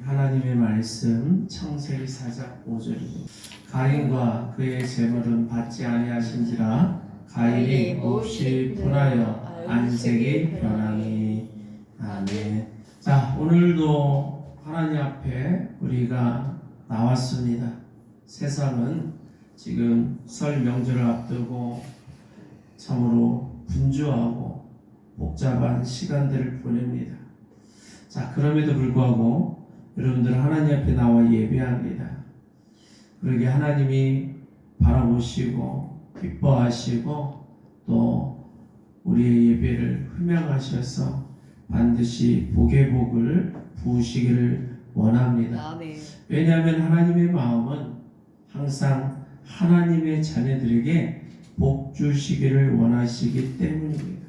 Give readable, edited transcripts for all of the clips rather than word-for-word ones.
하나님의 말씀 창세기 4장 5절입니다. 가인과 그의 제물은 받지 아니하신지라 가인이 몹시 분하여 안색이 변하니. 아멘. 자, 오늘도 하나님 앞에 우리가 나왔습니다. 세상은 지금 설 명절을 앞두고 참으로 분주하고 복잡한 시간들을 보냅니다. 자, 그럼에도 불구하고 여러분들 하나님 앞에 나와 예배합니다. 그러게 하나님이 바라보시고 기뻐하시고 또 우리의 예배를 흠양하셔서 반드시 복의 복을 부으시기를 원합니다. 아멘. 왜냐하면 하나님의 마음은 항상 하나님의 자녀들에게 복 주시기를 원하시기 때문입니다.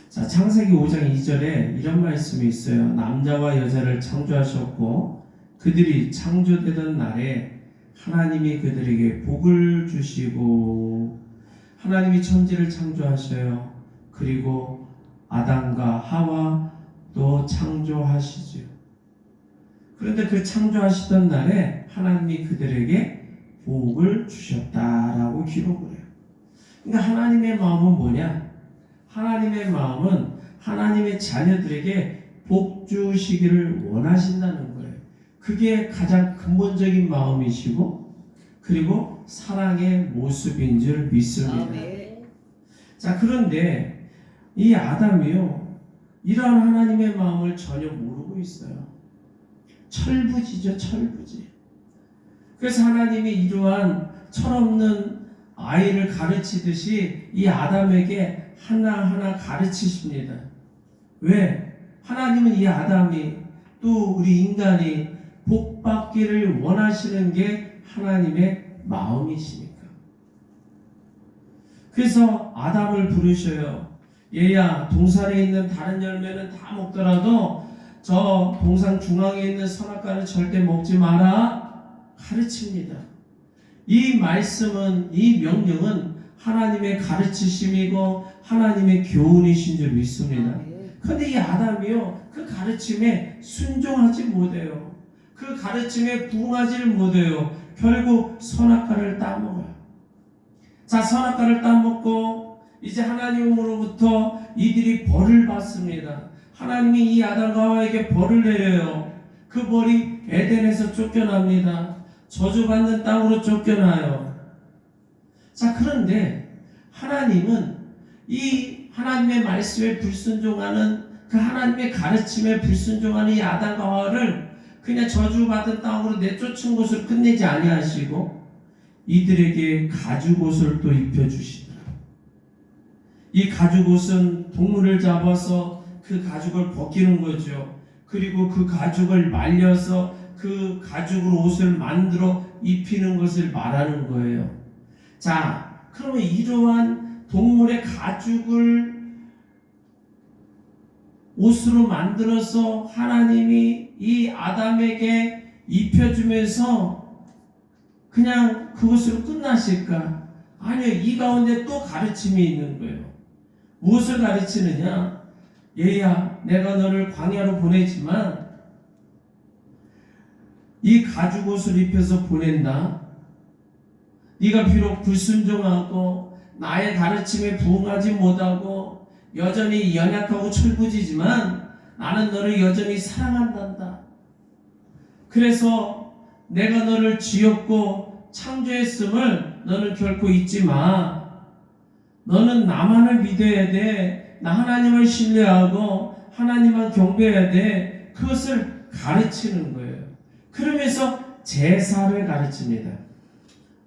자, 창세기 5장 2절에 이런 말씀이 있어요. 남자와 여자를 창조하셨고 그들이 창조되던 날에 하나님이 그들에게 복을 주시고. 하나님이 천지를 창조하셔요. 그리고 아담과 하와도 창조하시죠. 그런데 그 창조하시던 날에 하나님이 그들에게 복을 주셨다라고 기록을 해요. 그러니까 하나님의 마음은 뭐냐? 하나님의 마음은 하나님의 자녀들에게 복 주시기를 원하신다는 거예요. 그게 가장 근본적인 마음이시고 그리고 사랑의 모습인 줄 믿습니다. 아멘. 자, 그런데 이 아담이요, 이러한 하나님의 마음을 전혀 모르고 있어요. 철부지죠, 철부지. 그래서 하나님이 이러한 철없는 아이를 가르치듯이 이 아담에게 하나하나 가르치십니다. 왜? 하나님은 이 아담이 또 우리 인간이 복 받기를 원하시는 게 하나님의 마음이시니까. 그래서 아담을 부르셔요. 얘야, 동산에 있는 다른 열매는 다 먹더라도 저 동산 중앙에 있는 선악과는 절대 먹지 마라 가르칩니다. 이 말씀은, 이 명령은 하나님의 가르치심이고 하나님의 교훈이신 줄 믿습니다. 그런데 이 아담이요, 그 가르침에 순종하지 못해요. 그 가르침에 부응하지를 못해요. 결국 선악과를 따먹어요. 자, 선악과를 따먹고 이제 하나님으로부터 이들이 벌을 받습니다. 하나님이 이 아담과 하와에게 벌을 내려요. 그 벌이 에덴에서 쫓겨납니다. 저주받는 땅으로 쫓겨나요. 자, 그런데 하나님은 이 하나님의 말씀에 불순종하는, 그 하나님의 가르침에 불순종하는 이 아담과 하와를 그냥 저주받은 땅으로 내쫓은 것을 끝내지 아니하시고 이들에게 가죽옷을 또 입혀주시더라. 이 가죽옷은 동물을 잡아서 그 가죽을 벗기는 거죠. 그리고 그 가죽을 말려서 그 가죽으로 옷을 만들어 입히는 것을 말하는 거예요. 자, 그러면 이러한 동물의 가죽을 옷으로 만들어서 하나님이 이 아담에게 입혀주면서 그냥 그것으로 끝나실까? 아니요, 이 가운데 또 가르침이 있는 거예요. 무엇을 가르치느냐? 얘야, 내가 너를 광야로 보내지만 이 가죽옷을 입혀서 보낸다. 네가 비록 불순종하고 나의 가르침에 부응하지 못하고 여전히 연약하고 철부지지만 나는 너를 여전히 사랑한단다. 그래서 내가 너를 지었고 창조했음을 너는 결코 잊지 마. 너는 나만을 믿어야 돼. 나 하나님을 신뢰하고 하나님만 경배해야 돼. 그것을 가르치는 거예요. 그러면서 제사를 가르칩니다.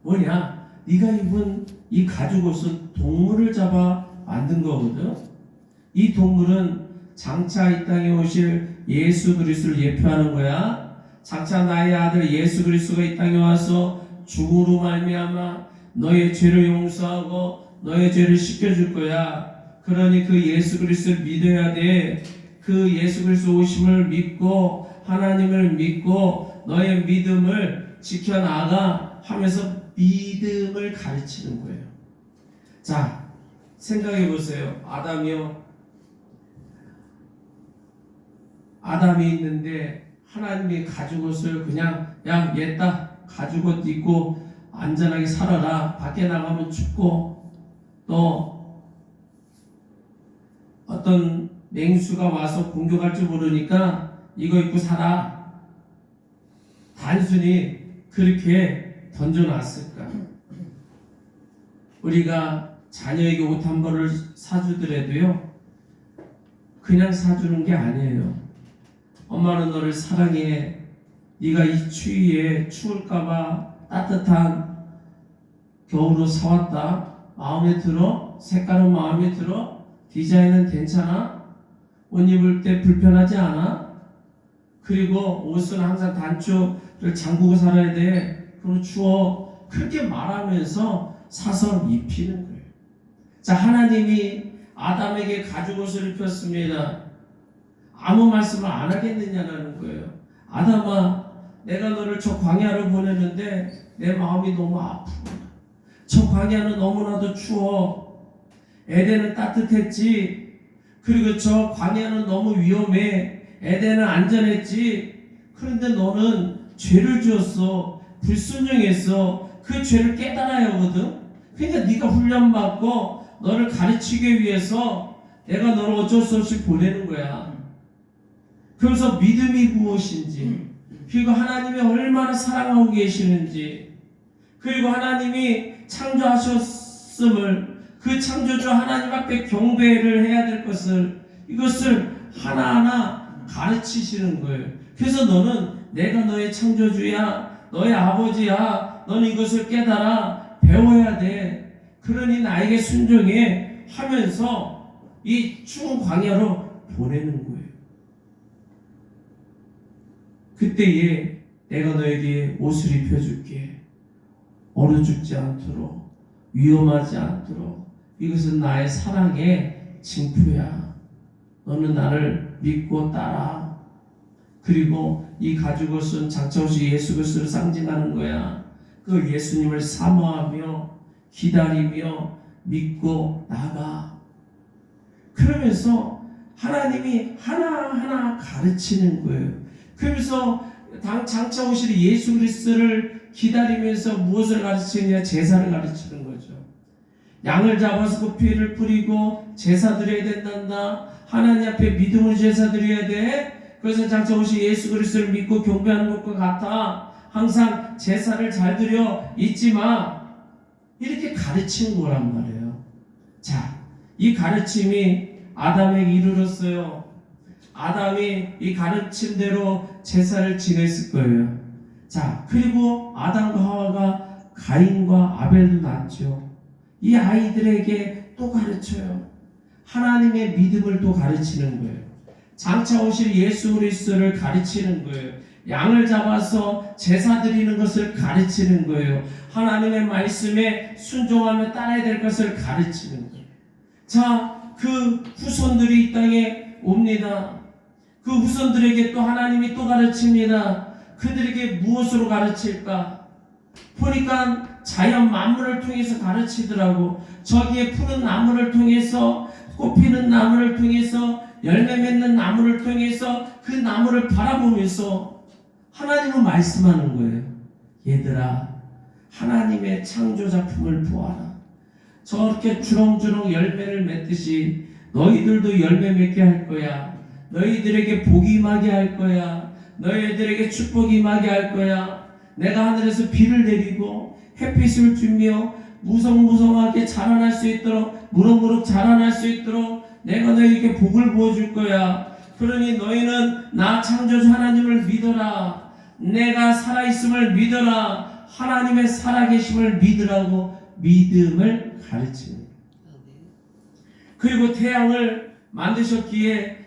뭐냐? 네가 입은 이 가죽옷은 동물을 잡아 만든 거거든. 이 동물은 장차 이 땅에 오실 예수 그리스도를 예표하는 거야. 장차 나의 아들 예수 그리스도가 이 땅에 와서 죽음으로 말미암아 너의 죄를 용서하고 너의 죄를 씻겨줄 거야. 그러니 그 예수 그리스도를 믿어야 돼. 그 예수 그리스도 오심을 믿고 하나님을 믿고 너의 믿음을 지켜나가 하면서 믿음을 가르치는 거예요. 자, 생각해 보세요. 아담이 있는데 하나님이 가죽 옷을 그냥 야 얘다 가죽 옷 입고 안전하게 살아라. 밖에 나가면 춥고 또 어떤 맹수가 와서 공격할 줄 모르니까 이거 입고 살아. 단순히 그렇게 던져놨을까? 우리가 자녀에게 옷 한 벌을 사주더라도요, 그냥 사주는 게 아니에요. 엄마는 너를 사랑해. 네가 이 추위에 추울까봐 따뜻한 겨울옷 사왔다. 마음에 들어? 색깔은 마음에 들어? 디자인은 괜찮아? 옷 입을 때 불편하지 않아? 그리고 옷은 항상 단추를 잠그고 살아야 돼. 그럼 추워. 그렇게 말하면서 사서 입히는 거예요. 자, 하나님이 아담에게 가죽 옷을 입혔습니다. 아무 말씀을 안 하겠느냐는 거예요. 아담아, 내가 너를 저 광야로 보내는데 내 마음이 너무 아프다. 저 광야는 너무나도 추워. 에덴은 따뜻했지. 그리고 저 광야는 너무 위험해. 에덴은 안전했지. 그런데 너는 죄를 지었어. 불순종했어. 그 죄를 깨달아야 하거든. 그러니까 네가 훈련받고 너를 가르치기 위해서 내가 너를 어쩔 수 없이 보내는 거야. 그래서 믿음이 무엇인지, 그리고 하나님이 얼마나 사랑하고 계시는지, 그리고 하나님이 창조하셨음을, 그 창조주 하나님 앞에 경배를 해야 될 것을, 이것을 하나하나 가르치시는 거예요. 그래서 너는 내가 너의 창조주야, 너의 아버지야, 너는 이것을 깨달아 배워야 돼. 그러니 나에게 순종해 하면서 이 추운 광야로 보내는 거예요. 그때에 내가 너에게 옷을 입혀줄게. 얼어 죽지 않도록, 위험하지 않도록. 이것은 나의 사랑의 징표야. 너는 나를 믿고 따라. 그리고 이 가죽옷은 장차오실 예수 그리스도를 상징하는 거야. 그 예수님을 사모하며 기다리며 믿고 나가. 그러면서 하나님이 하나하나 가르치는 거예요. 그러면서 장차 오실 예수 그리스도를 기다리면서 무엇을 가르치느냐? 제사를 가르치는 거죠. 양을 잡아서 그 피를 뿌리고 제사 드려야 된단다. 하나님 앞에 믿음으로 제사 드려야 돼. 그래서 장차 오실 예수 그리스도를 믿고 경배하는 것과 같아. 항상 제사를 잘 드려 잊지 마. 이렇게 가르치는 거란 말이에요. 자, 이 가르침이 아담에게 이르렀어요. 아담이 이 가르침대로 제사를 지냈을 거예요. 자, 그리고 아담과 하와가 가인과 아벨도 낳았죠. 이 아이들에게 또 가르쳐요. 하나님의 믿음을 또 가르치는 거예요. 장차 오실 예수 그리스도를 가르치는 거예요. 양을 잡아서 제사 드리는 것을 가르치는 거예요. 하나님의 말씀에 순종하며 따라야 될 것을 가르치는 거예요. 자, 그 후손들이 이 땅에 옵니다. 그 후손들에게 또 하나님이 또 가르칩니다. 그들에게 무엇으로 가르칠까? 보니까 자연 만물을 통해서 가르치더라고. 저기에 푸른 나무를 통해서, 꽃피는 나무를 통해서, 열매 맺는 나무를 통해서 그 나무를 바라보면서 하나님은 말씀하는 거예요. 얘들아, 하나님의 창조 작품을 보아라. 저렇게 주렁주렁 열매를 맺듯이 너희들도 열매 맺게 할 거야. 너희들에게 복이 임하게 할 거야. 너희들에게 축복이 임하게 할 거야. 내가 하늘에서 비를 내리고 햇빛을 주며 무성무성하게 자라날 수 있도록, 무럭무럭 자라날 수 있도록 내가 너희에게 복을 부어줄 거야. 그러니 너희는 나 창조주 하나님을 믿어라. 내가 살아있음을 믿어라. 하나님의 살아계심을 믿으라고 믿음을 가르치는 거예요. 그리고 태양을 만드셨기에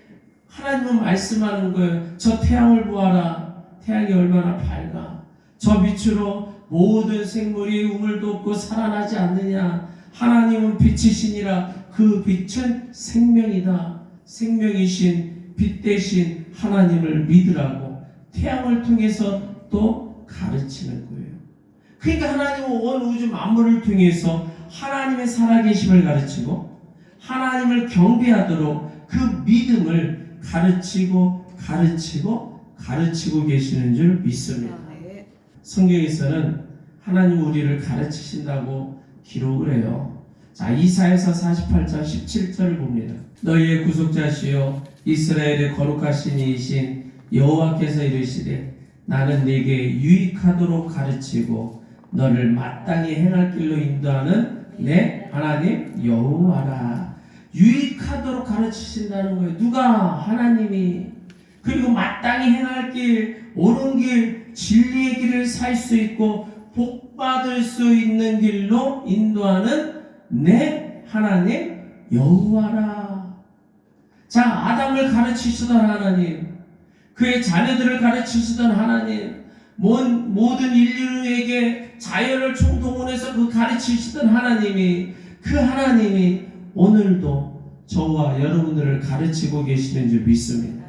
하나님은 말씀하는 거예요. 저 태양을 보아라. 태양이 얼마나 밝아. 저 빛으로 모든 생물이 우물도 없고 살아나지 않느냐. 하나님은 빛이시니라. 그 빛은 생명이다. 생명이신 빛 대신 하나님을 믿으라고 태양을 통해서 또 가르치는 거예요. 그러니까 하나님은 온 우주 만물을 통해서 하나님의 살아계심을 가르치고 하나님을 경배하도록 그 믿음을 가르치고 가르치고 계시는 줄 믿습니다. 성경에서는 하나님 우리를 가르치신다고 기록을 해요. 자, 이사야서 48장 17절을 봅니다. 너희의 구속자시요 이스라엘의 거룩하신 이이신 여호와께서 이르시되 나는 네게 유익하도록 가르치고 너를 마땅히 행할 길로 인도하는 내 하나님 여호와라. 유익하도록 가르치신다는 거예요. 누가? 하나님이. 그리고 마땅히 행할 길, 옳은 길, 진리의 길을 살 수 있고 복 받을 수 있는 길로 인도하는 내 하나님 여호와라. 자, 아담을 가르치시던 하나님, 그의 자녀들을 가르치시던 하나님, 모든 인류에게 자연을 총동원해서 그 가르치시던 하나님이, 그 하나님이 오늘도 저와 여러분들을 가르치고 계시는 줄 믿습니다.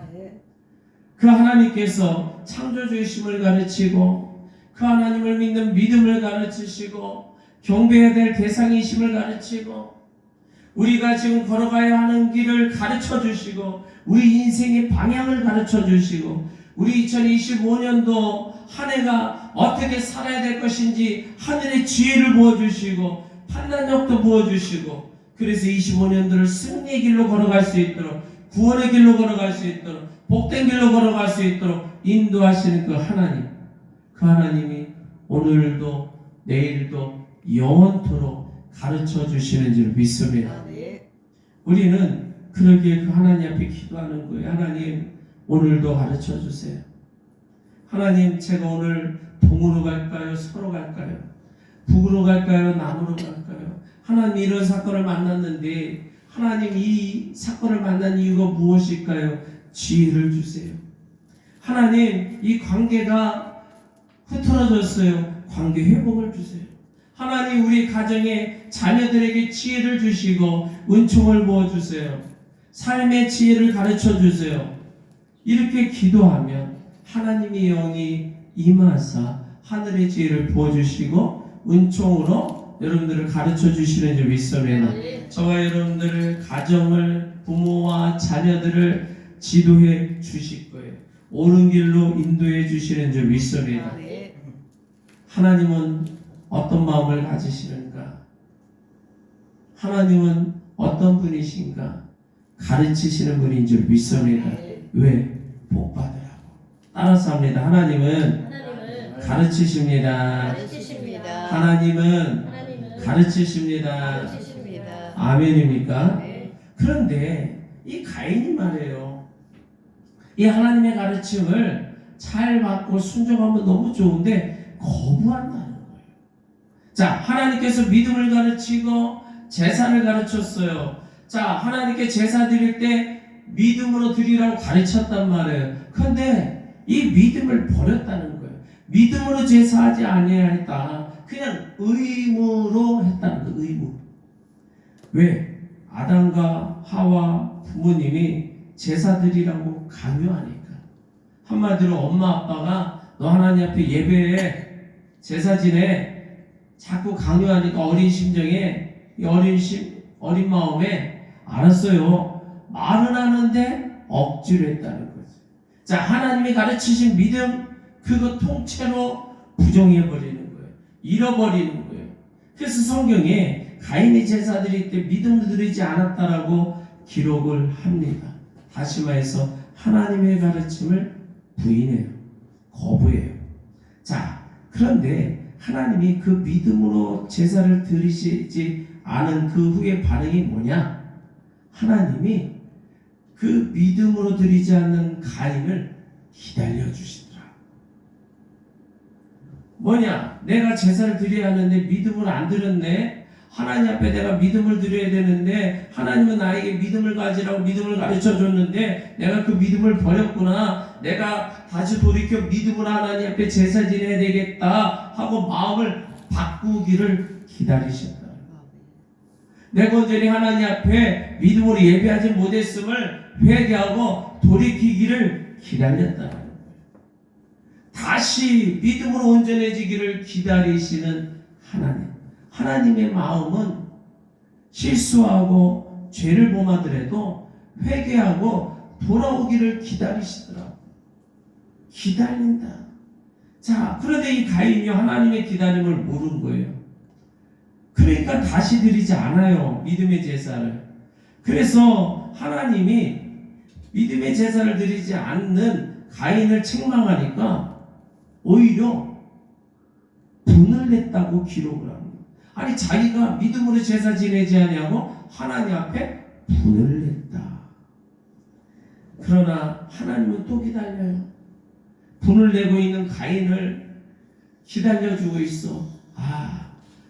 그 하나님께서 창조주이심을 가르치고 그 하나님을 믿는 믿음을 가르치시고 경배해야 될 대상이심을 가르치고 우리가 지금 걸어가야 하는 길을 가르쳐 주시고 우리 인생의 방향을 가르쳐 주시고 우리 2025년도 한 해가 어떻게 살아야 될 것인지 하늘의 지혜를 부어주시고 판단력도 부어주시고 그래서 25년도를 승리의 길로 걸어갈 수 있도록 구원의 길로 걸어갈 수 있도록 복된 길로 걸어갈 수 있도록 인도하시는 그 하나님, 그 하나님이 오늘도 내일도 영원토록 가르쳐 주시는 줄 믿습니다. 우리는 그러기에 그 하나님 앞에 기도하는 거예요. 하나님 오늘도 가르쳐 주세요. 하나님 제가 오늘 동으로 갈까요? 서로 갈까요? 북으로 갈까요? 남으로 갈까요? 하나님 이런 사건을 만났는데 하나님 이 사건을 만난 이유가 무엇일까요? 지혜를 주세요. 하나님 이 관계가 흐트러졌어요. 관계 회복을 주세요. 하나님 우리 가정의 자녀들에게 지혜를 주시고 은총을 부어주세요. 삶의 지혜를 가르쳐 주세요. 이렇게 기도하면 하나님의 영이 임하사 하늘의 지혜를 부어주시고 은총으로 여러분들을 가르쳐 주시는 줄 믿습니다. 저와 여러분들의 가정을 부모와 자녀들을 지도해 주실 거예요. 옳은 길로 인도해 주시는 줄 믿습니다. 하나님은 어떤 마음을 가지시는가? 하나님은 어떤 분이신가? 가르치시는 분인 줄 믿습니다. 왜? 복 받으라고. 따라서 합니다. 하나님은 가르치십니다. 하나님은 가르치십니다. 아멘입니까? 그런데 이 가인이 말이에요. 이 하나님의 가르침을 잘 받고 순종하면 너무 좋은데 거부한다는 거예요. 자, 하나님께서 믿음을 가르치고 제사를 가르쳤어요. 자, 하나님께 제사 드릴 때 믿음으로 드리라고 가르쳤단 말이에요. 그런데 이 믿음을 버렸다는 거예요. 믿음으로 제사하지 아니하였다. 그냥 의무로 했다는 거예요. 의무. 왜? 아담과 하와 부모님이 제사 드리라고 강요하니까. 한마디로 엄마 아빠가 너 하나님 앞에 예배에 제사 지내 자꾸 강요하니까 어린 심정에 어린 마음에 알았어요. 말은 하는데 억지로 했다는 거죠. 자, 하나님이 가르치신 믿음 그거 통째로 부정해버리는 거예요. 잃어버리는 거예요. 그래서 성경에 가인이 제사 드릴 때 믿음으로 드리지 않았다라고 기록을 합니다. 다시 말해서 하나님의 가르침을 부인해요. 거부해요. 자, 그런데 하나님이 그 믿음으로 제사를 드리시지 않은 그 후의 반응이 뭐냐? 하나님이 그 믿음으로 드리지 않는 가인을 기다려 주시더라. 뭐냐? 내가 제사를 드려야 하는데 믿음으로 안 드렸네. 하나님 앞에 내가 믿음을 드려야 되는데 하나님은 나에게 믿음을 가지라고 믿음을 가르쳐 줬는데 내가 그 믿음을 버렸구나. 내가 다시 돌이켜 믿음으로 하나님 앞에 제사 지내야 되겠다 하고 마음을 바꾸기를 기다리셨다. 내가 온전히 하나님 앞에 믿음으로 예배하지 못했음을 회개하고 돌이키기를 기다렸다. 다시 믿음으로 온전해지기를 기다리시는 하나님. 하나님의 마음은 실수하고 죄를 범하더라도 회개하고 돌아오기를 기다리시더라고요. 기다린다. 자, 그런데 이 가인이 하나님의 기다림을 모른 거예요. 그러니까 다시 드리지 않아요, 믿음의 제사를. 그래서 하나님이 믿음의 제사를 드리지 않는 가인을 책망하니까 오히려 분을 냈다고 기록을 합니다. 아니, 자기가 믿음으로 제사 지내지 아니하고 하나님 앞에 분을 냈다. 그러나 하나님은 또 기다려요. 분을 내고 있는 가인을 기다려주고 있어.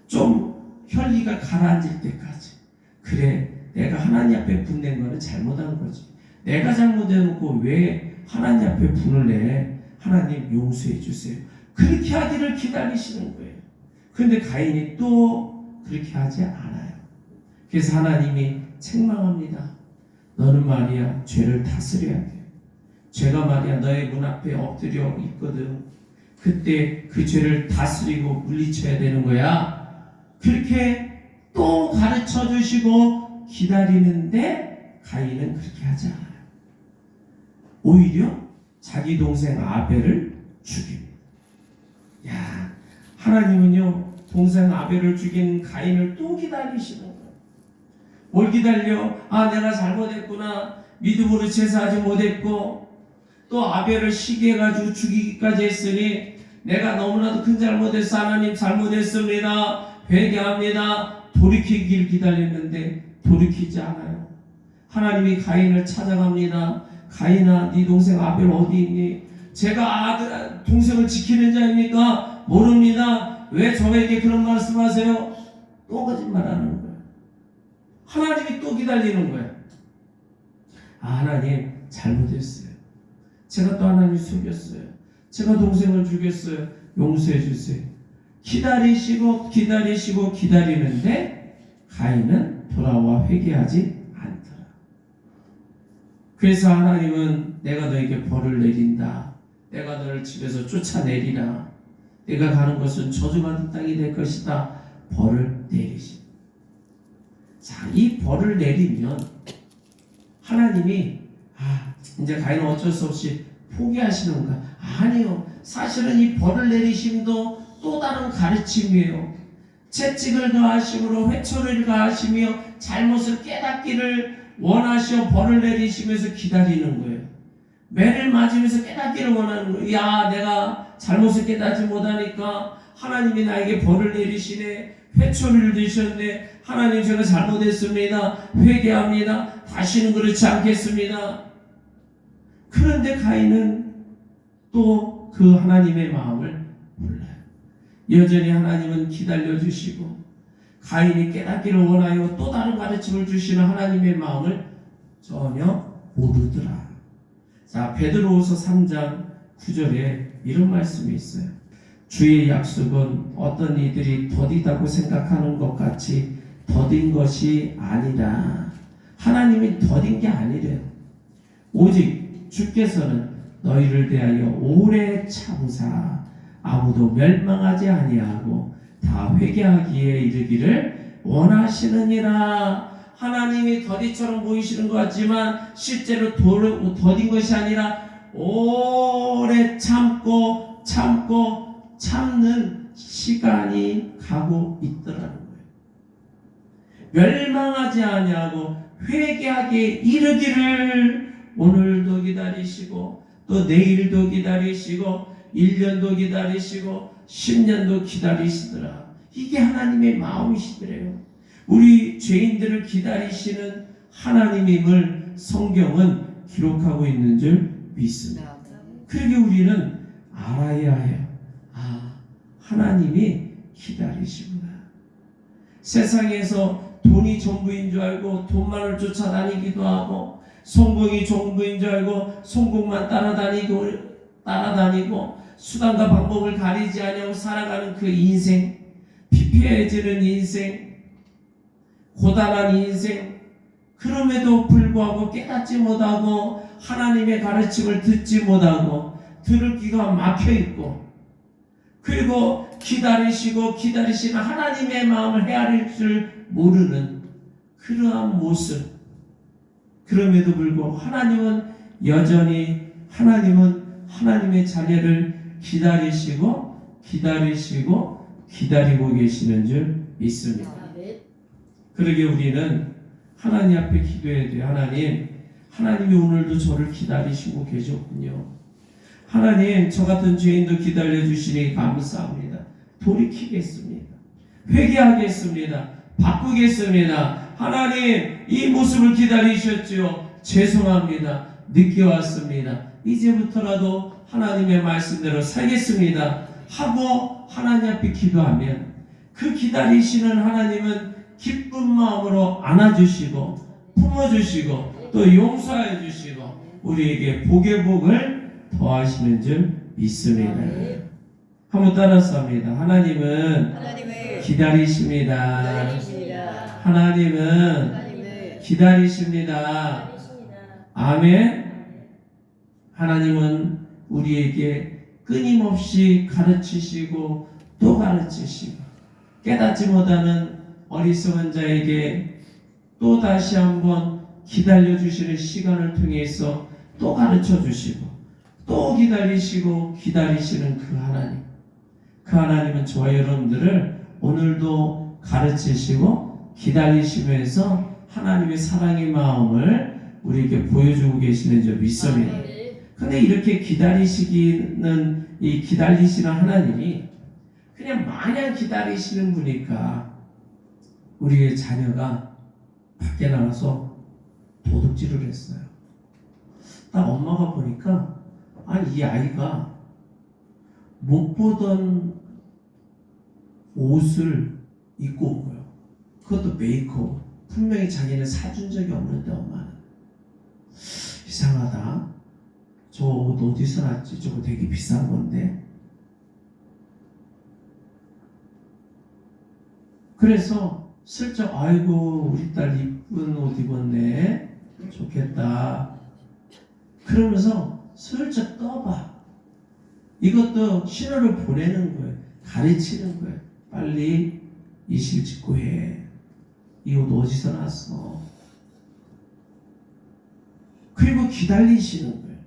좀 혈기가 가라앉을 때까지. 그래, 내가 하나님 앞에 분 낸 거는 잘못한 거지. 내가 잘못해놓고 왜 하나님 앞에 분을 내? 하나님 용서해 주세요. 그렇게 하기를 기다리시는 거예요. 그런데 가인이 또 그렇게 하지 않아요. 그래서 하나님이 책망합니다. 너는 말이야 죄를 다스려야 돼. 죄가 말이야 너의 문 앞에 엎드려 있거든. 그때 그 죄를 다스리고 물리쳐야 되는 거야. 그렇게 또 가르쳐 주시고 기다리는데 가인은 그렇게 하지 않아요. 오히려 자기 동생 아벨을 죽입니다. 야, 하나님은요 동생 아벨을 죽인 가인을 또 기다리시는 거예요. 뭘 기다려? 내가 잘못했구나. 믿음으로 제사하지 못했고 또 아벨을 시기해가지고 죽이기까지 했으니 내가 너무나도 큰 잘못했어. 하나님 잘못했습니다. 회개합니다. 돌이키기를 기다렸는데 돌이키지 않아요. 하나님이 가인을 찾아갑니다. 가인아, 네 동생 아벨 어디 있니? 제가 동생을 지키는 자입니까? 모릅니다. 왜 저에게 그런 말씀하세요? 또 거짓말하는 거예요. 하나님이 또 기다리는 거예요. 하나님 잘못했어요. 제가 또 하나님 속였어요. 제가 동생을 죽였어요. 용서해 주세요. 기다리시고 기다리는데 가인은 돌아와 회개하지 않더라. 그래서 하나님은 내가 너에게 벌을 내린다. 내가 너를 집에서 쫓아내리라. 내가 가는 것은 저주받은 땅이 될 것이다. 벌을 내리십니다. 자, 이 벌을 내리면 하나님이 이제 가인은 어쩔 수 없이 포기하시는가? 아니요. 사실은 이 벌을 내리심도 또 다른 가르침이에요. 채찍을 가하심으로 회초리를 가하시며 잘못을 깨닫기를 원하시어 벌을 내리시면서 기다리는 거예요. 매를 맞으면서 깨닫기를 원하는 거예요. 야, 내가 잘못을 깨닫지 못하니까 하나님이 나에게 벌을 내리시네. 회초리를 드셨네. 하나님 제가 잘못했습니다. 회개합니다. 다시는 그렇지 않겠습니다. 그런데 가인은 또 그 하나님의 마음을 몰라요. 여전히 하나님은 기다려주시고 가인이 깨닫기를 원하여 또 다른 가르침을 주시는 하나님의 마음을 전혀 모르더라. 자, 베드로후서 3장 9절에 이런 말씀이 있어요. 주의 약속은 어떤 이들이 더디다고 생각하는 것 같이 더딘 것이 아니라 하나님이 더딘 게 아니래요. 오직 주께서는 너희를 대하여 오래 참으사 아무도 멸망하지 아니하고 다 회개하기에 이르기를 원하시느니라. 하나님이 더디처럼 보이시는 것 같지만 실제로 더딘 것이 아니라 오래 참고 참는 시간이 가고 있더라는 거예요. 멸망하지 아니하고 회개하기에 이르기를 오늘도 기다리시고 또 내일도 기다리시고 1년도 기다리시고 10년도 기다리시더라. 이게 하나님의 마음이시더래요. 우리 죄인들을 기다리시는 하나님임을 성경은 기록하고 있는 줄 믿습니다. 그러게 우리는 알아야 해요. 하나님이 기다리시구나. 세상에서 돈이 전부인 줄 알고 돈만을 쫓아다니기도 하고 성공이 전부인 줄 알고 성공만 따라다니고 수단과 방법을 가리지 않고 살아가는 그 인생, 피폐해지는 인생, 고단한 인생, 그럼에도 불구하고 깨닫지 못하고 하나님의 가르침을 듣지 못하고 들을 귀가 막혀있고 그리고 기다리시는 하나님의 마음을 헤아릴 줄 모르는 그러한 모습. 그럼에도 불구하고 하나님은 하나님의 자녀를 기다리고 계시는 줄 믿습니다. 그러게 우리는 하나님 앞에 기도해야 돼요. 하나님이 오늘도 저를 기다리시고 계셨군요. 하나님, 저 같은 죄인도 기다려주시니 감사합니다. 돌이키겠습니다. 회개하겠습니다. 바꾸겠습니다. 하나님, 이 모습을 기다리셨지요. 죄송합니다. 늦게 왔습니다. 이제부터라도 하나님의 말씀대로 살겠습니다. 하고 하나님 앞에 기도하면 그 기다리시는 하나님은 기쁜 마음으로 안아주시고 품어주시고 또 용서해 주시고 우리에게 복의 복을 더하시는 줄 믿습니다. 한번 따라서 합니다. 하나님은 기다리십니다. 하나님은 기다리십니다. 아멘. 하나님은 우리에게 끊임없이 가르치시고 또 가르치시고 깨닫지 못하는 어리석은 자에게 또 다시 한번 기다려주시는 시간을 통해서 또 가르쳐주시고 또 기다리시는 그 하나님은 저와 여러분들을 오늘도 가르치시고 기다리시면서 하나님의 사랑의 마음을 우리에게 보여주고 계시는 줄 믿습니다. 근데 이렇게 기다리시는 하나님이 그냥 마냥 기다리시는 분이니까 우리의 자녀가 밖에 나가서 도둑질을 했어요. 딱 엄마가 보니까 아니 이 아이가 못 보던 옷을 입고 온 거예요. 그것도 메이크업. 분명히 자기는 사준 적이 없는데 엄마는 이상하다. 저 옷 어디서 났지? 저거 되게 비싼 건데. 그래서 슬쩍 아이고 우리 딸 이쁜 옷 입었네. 좋겠다. 그러면서 슬쩍 떠봐. 이것도 신호를 보내는 거예요. 가르치는 거예요. 빨리 이실 짓고 해. 이 옷 어디서 났어? 그리고 기다리시는 거예요.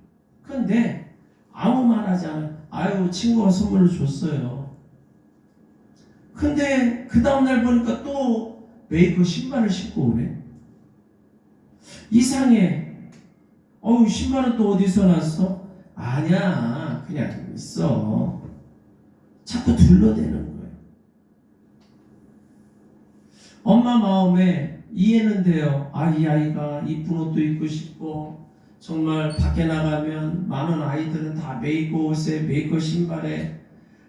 그런데 아무 말 하지 않아요. 아유 친구가 선물을 줬어요. 근데 그 다음날 보니까 또 메이커 신발을 신고 오네. 이상해. 신발은 또 어디서 났어? 아니야 그냥 있어. 자꾸 둘러대는 거예요. 엄마 마음에 이해는 돼요. 이 아이가 이쁜 옷도 입고 싶고 정말 밖에 나가면 많은 아이들은 다 메이커 옷에 메이커 신발에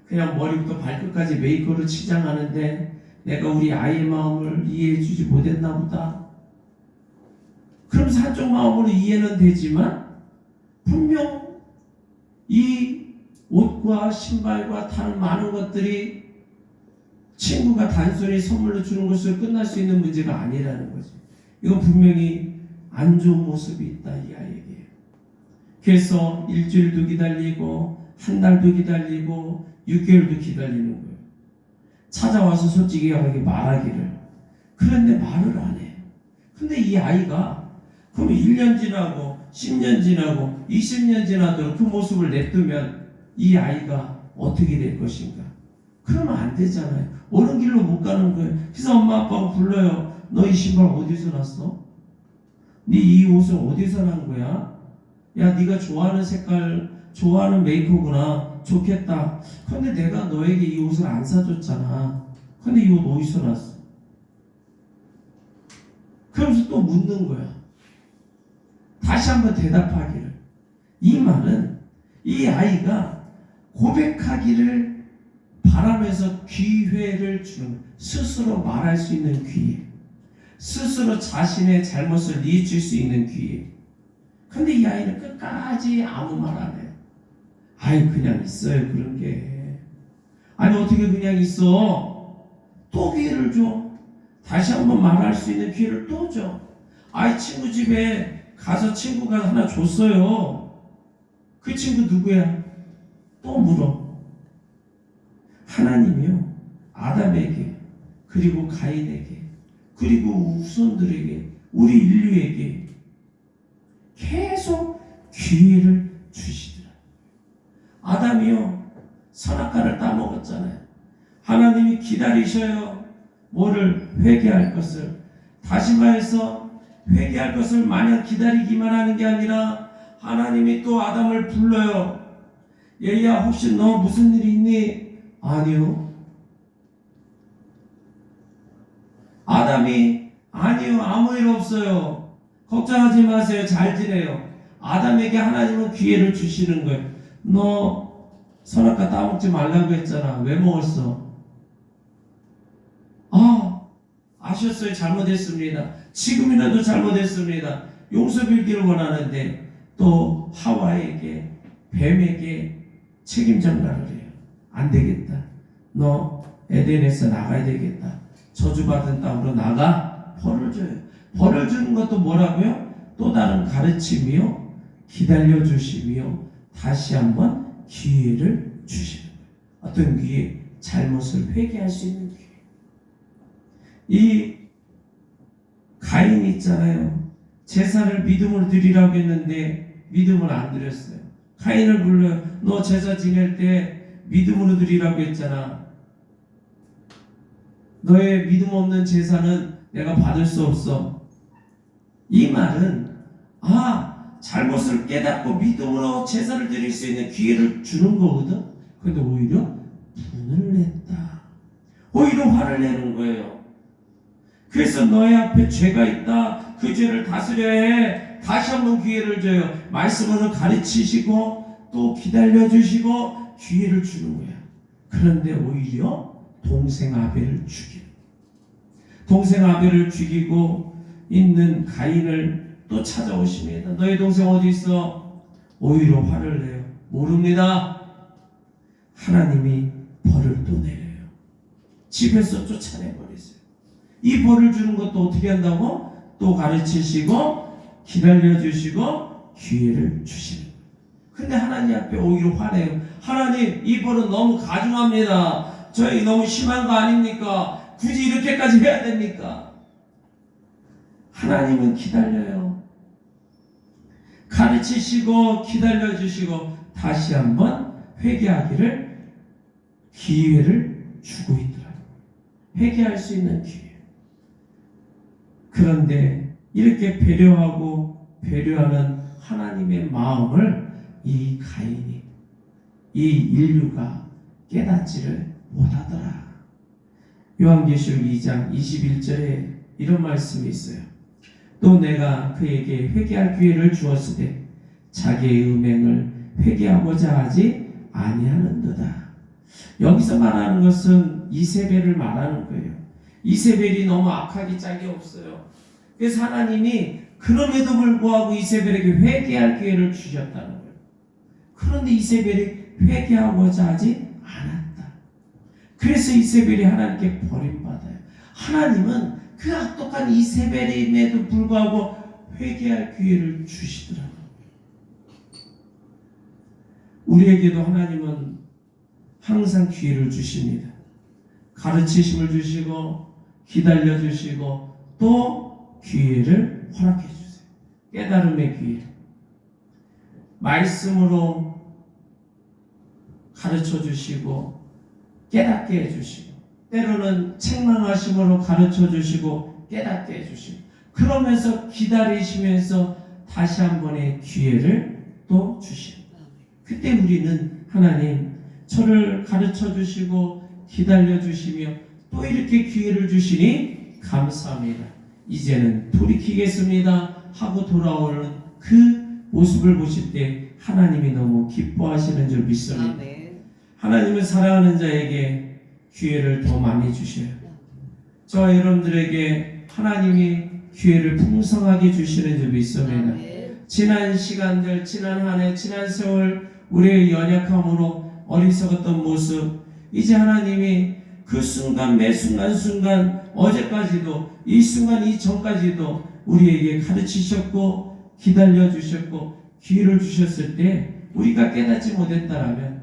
그냥 머리부터 발끝까지 메이커를 치장하는데 내가 우리 아이의 마음을 이해해 주지 못했나 보다. 그러면서 한쪽 마음으로 이해는 되지만 분명 이 옷과 신발과 다른 많은 것들이 친구가 단순히 선물로 주는 것으로 끝날 수 있는 문제가 아니라는 거지. 이건 분명히 안 좋은 모습이 있다 이 아이에게. 그래서 일주일도 기다리고 한 달도 기다리고 6개월도 기다리는 거예요. 찾아와서 솔직하게 말하기를. 그런데 말을 안 해. 근데 이 아이가 그럼 1년 지나고 10년 지나고 20년 지나도록 그 모습을 냅두면 이 아이가 어떻게 될 것인가? 그러면 안 되잖아요. 옳은 길로 못 가는 거예요. 그래서 엄마 아빠가 불러요. 너 이 신발 어디서 났어? 네 이 옷은 어디서 난 거야? 야 네가 좋아하는 색깔 좋아하는 메이크업구나. 좋겠다. 근데 내가 너에게 이 옷을 안 사줬잖아. 근데 이 옷 어디서 났어? 그러면서 또 묻는 거야. 다시 한번 대답하기를. 이 말은 이 아이가 고백하기를 바라면서 기회를 주는 거예요. 스스로 말할 수 있는 기회. 스스로 자신의 잘못을 뉘우칠 수 있는 기회. 근데 이 아이는 끝까지 아무 말 안 해요. 그냥 있어요 그런 게. 어떻게 그냥 있어? 또 기회를 줘. 다시 한번 말할 수 있는 기회를 또 줘. 친구 집에 가서 친구가 하나 줬어요. 그 친구 누구야? 또 물어. 하나님이요 아담에게 그리고 가인에게 그리고 후손들에게 우리 인류에게 계속 기회를 주시더라. 아담이요 선악과를 따먹었잖아요. 하나님이 기다리셔요. 뭐를? 회개할 것을. 다시 말해서 회개할 것을 마냥 기다리기만 하는 게 아니라 하나님이 또 아담을 불러요. 얘야, 혹시 너 무슨 일이 있니? 아니요. 아담이 아니요, 아무 일 없어요. 걱정하지 마세요. 잘 지내요. 아담에게 하나님은 기회를 주시는 거예요. 너 선악과 따먹지 말라고 했잖아. 왜 먹었어? 아셨어요. 잘못했습니다. 지금이라도 잘못했습니다. 용서빌기를 원하는데 또 하와에게, 뱀에게 책임 전가를 해요. 안 되겠다. 너 에덴에서 나가야 되겠다. 저주받은 땅으로 나가. 벌을 줘요. 벌을 주는 것도 뭐라고요? 또 다른 가르침이요, 기다려 주심이요, 다시 한번 기회를 주시는 거예요. 어떤 기회? 잘못을 회개할 수 있는 기회. 이 가인 있잖아요. 제사를 믿음으로 드리라고 했는데 믿음을 안 드렸어요. 가인을 불러요. 너 제사 지낼 때 믿음으로 드리라고 했잖아. 너의 믿음 없는 제사는 내가 받을 수 없어. 이 말은 잘못을 깨닫고 믿음으로 제사를 드릴 수 있는 기회를 주는 거거든. 근데 오히려 분을 냈다. 오히려 화를 내는 거예요. 그래서 너의 앞에 죄가 있다. 그 죄를 다스려야 해. 다시 한번 기회를 줘요. 말씀으로 가르치시고 또 기다려주시고 기회를 주는 거야. 그런데 오히려 동생 아벨을 죽이는, 동생 아벨을 죽이고 있는 가인을 또 찾아오십니다. 너희 동생 어디 있어? 오히려 화를 내요. 모릅니다. 하나님이 벌을 또 내려요. 집에서 쫓아내버리세요. 이 벌을 주는 것도 어떻게 한다고? 또 가르치시고 기다려주시고 기회를 주시는 거예요. 근데 하나님 앞에 오히려 화내요. 하나님, 이 벌은 너무 가중합니다. 저희 너무 심한 거 아닙니까? 굳이 이렇게까지 해야 됩니까? 하나님은 기다려요. 가르치시고 기다려주시고 다시 한번 회개하기를 기회를 주고 있더라고요. 회개할 수 있는 기회. 그런데 이렇게 배려하고 배려하는 하나님의 마음을 이 가인이, 이 인류가 깨닫지를 못하더라. 요한계시록 2장 21절에 이런 말씀이 있어요. 또 내가 그에게 회개할 기회를 주었을 때 자기의 음행을 회개하고자 하지 아니하는도다. 여기서 말하는 것은 이세벨을 말하는 거예요. 이세벨이 너무 악하기 짝이 없어요. 그래서 하나님이 그럼에도 불구하고 이세벨에게 회개할 기회를 주셨다는 거예요. 그런데 이세벨이 회개하고자 하지 않았다. 그래서 이세벨이 하나님께 버림받아요. 하나님은 그 악독한 이세벨임에도 불구하고 회개할 기회를 주시더라고요. 우리에게도 하나님은 항상 기회를 주십니다. 가르치심을 주시고 기다려 주시고 또 기회를 허락해 주세요. 깨달음의 기회. 말씀으로 가르쳐 주시고 깨닫게 해 주시고 때로는 책망하심으로 가르쳐 주시고 깨닫게 해 주시고 그러면서 기다리시면서 다시 한 번의 기회를 또 주십니다. 그때 우리는 하나님 저를 가르쳐 주시고 기다려 주시며 또 이렇게 기회를 주시니 감사합니다. 이제는 돌이키겠습니다 하고 돌아오는 그 모습을 보실 때 하나님이 너무 기뻐하시는 줄 믿습니다. 아멘. 하나님은 사랑하는 자에게 기회를 더 많이 주셔요. 저와 여러분들에게 하나님이 기회를 풍성하게 주시는 줄 믿습니다. 아멘. 지난 시간들, 지난 한 해, 지난 세월 우리의 연약함으로 어리석었던 모습, 이제 하나님이 그 순간 매 순간 어제까지도 이 순간 이전까지도 우리에게 가르치셨고 기다려 주셨고 기회를 주셨을 때 우리가 깨닫지 못했다라면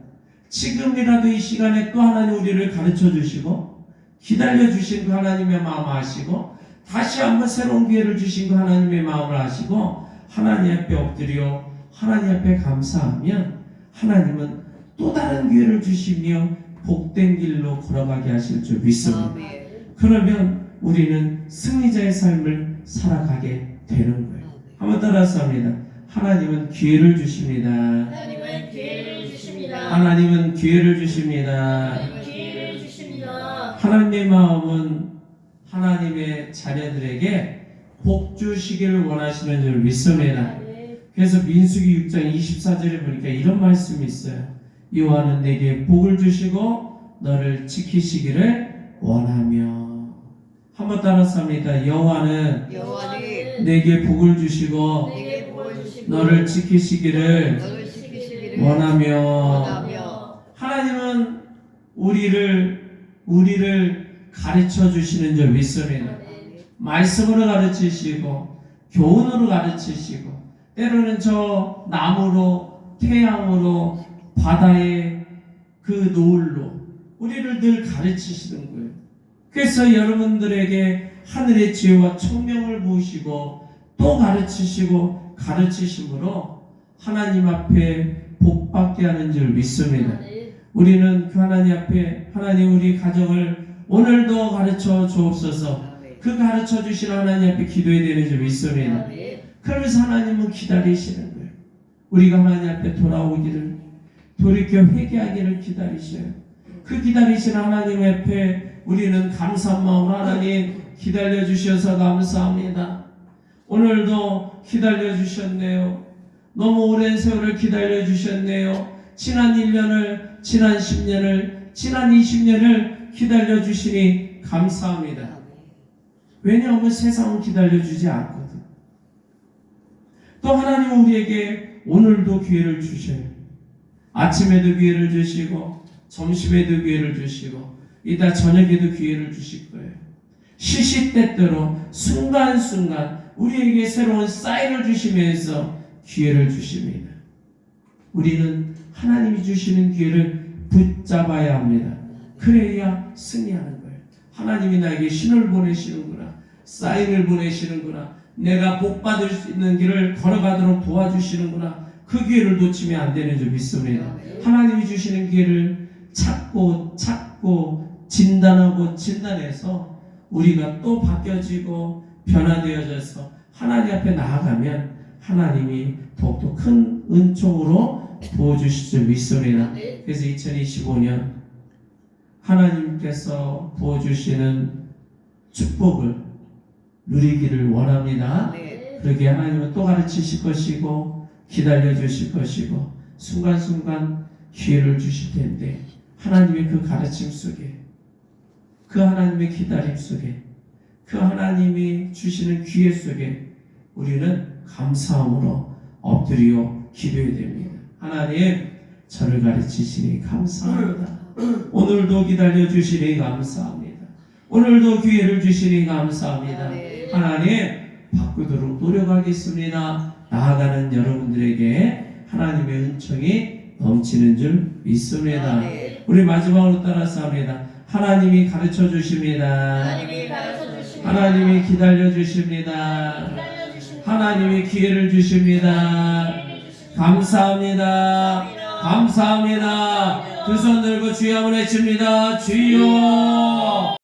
지금이라도 이 시간에 또 하나님 우리를 가르쳐 주시고 기다려 주신 그 하나님의 마음 아시고 다시 한번 새로운 기회를 주신 그 하나님의 마음을 아시고 하나님 앞에 엎드려 하나님 앞에 감사하면 하나님은 또 다른 기회를 주시며 복된 길로 걸어가게 하실 줄 믿습니다. 아멘. 그러면 우리는 승리자의 삶을 살아가게 되는 거예요. 한번 따라서 합니다. 하나님은 기회를 주십니다. 하나님은 기회를 주십니다. 하나님은 기회를 주십니다. 하나님은 기회를 주십니다. 하나님의 마음은 하나님의 자녀들에게 복 주시기를 원하시는 줄 믿습니다. 그래서 민수기 6장 24절에 보니까 이런 말씀이 있어요. 여호와는 내게 복을 주시고 너를 지키시기를 원하며. 한번 따라서 합니다. 여호와는 내게 복을 주시고 내게 복을 주시고 너를 지키시기를 너를 지키시기를 원하며. 원하며. 하나님은 우리를 가르쳐 주시는 줄 믿습니다. 말씀으로 가르치시고 교훈으로 가르치시고 때로는 저 나무로 태양으로 바다의 그 노을로 우리를 늘 가르치시는 거예요. 그래서 여러분들에게 하늘의 지혜와 총명을 부으시고 또 가르치시고 가르치심으로 하나님 앞에 복받게 하는 줄 믿습니다. 우리는 그 하나님 앞에 하나님 우리 가정을 오늘도 가르쳐 주옵소서. 그 가르쳐 주신 하나님 앞에 기도해야 되는 줄 믿습니다. 그러면서 하나님은 기다리시는 거예요. 우리가 하나님 앞에 돌아오기를 돌이켜 회개하기를 기다리셔요. 그 기다리시는 하나님 앞에 우리는 감사한 마음으로 하나님 기다려 주셔서 감사합니다. 오늘도 기다려 주셨네요. 너무 오랜 세월을 기다려 주셨네요. 지난 1년을 지난 10년을 지난 20년을 기다려 주시니 감사합니다. 왜냐하면 세상은 기다려주지 않거든. 또 하나님은 우리에게 오늘도 기회를 주셔요. 아침에도 기회를 주시고 점심에도 기회를 주시고 이따 저녁에도 기회를 주실 거예요. 시시때때로 순간순간 우리에게 새로운 사인을 주시면서 기회를 주십니다. 우리는 하나님이 주시는 기회를 붙잡아야 합니다. 그래야 승리하는 거예요. 하나님이 나에게 신을 보내시는구나. 사인을 보내시는구나. 내가 복 받을 수 있는 길을 걸어가도록 도와주시는구나. 그 기회를 놓치면 안 되는 줄 믿습니다. 하나님이 주시는 기회를 찾고 진단하고 진단해서 우리가 또 바뀌어지고 변화되어져서 하나님 앞에 나아가면 하나님이 더욱더 큰 은총으로 부어주실 줄 믿습니다. 그래서 2025년 하나님께서 부어주시는 축복을 누리기를 원합니다. 그러기에 하나님은 또 가르치실 것이고 기다려 주실 것이고 순간순간 기회를 주실 텐데 하나님의 그 가르침 속에 그 하나님의 기다림 속에 그 하나님이 주시는 기회 속에 우리는 감사함으로 엎드려 기도해야 됩니다. 하나님 저를 가르치시니 감사합니다. 오늘도 기다려 주시니 감사합니다. 오늘도 기회를 주시니 감사합니다. 하나님 바꾸도록 노력하겠습니다. 나아가는 여러분들에게 하나님의 은총이 넘치는 줄 믿습니다. 우리 마지막으로 따라서 합니다. 하나님이 가르쳐 주십니다. 하나님이 기다려 주십니다. 하나님이 기회를 주십니다. 감사합니다. 감사합니다. 두 손 들고 주여 한번 외칩니다. 주여.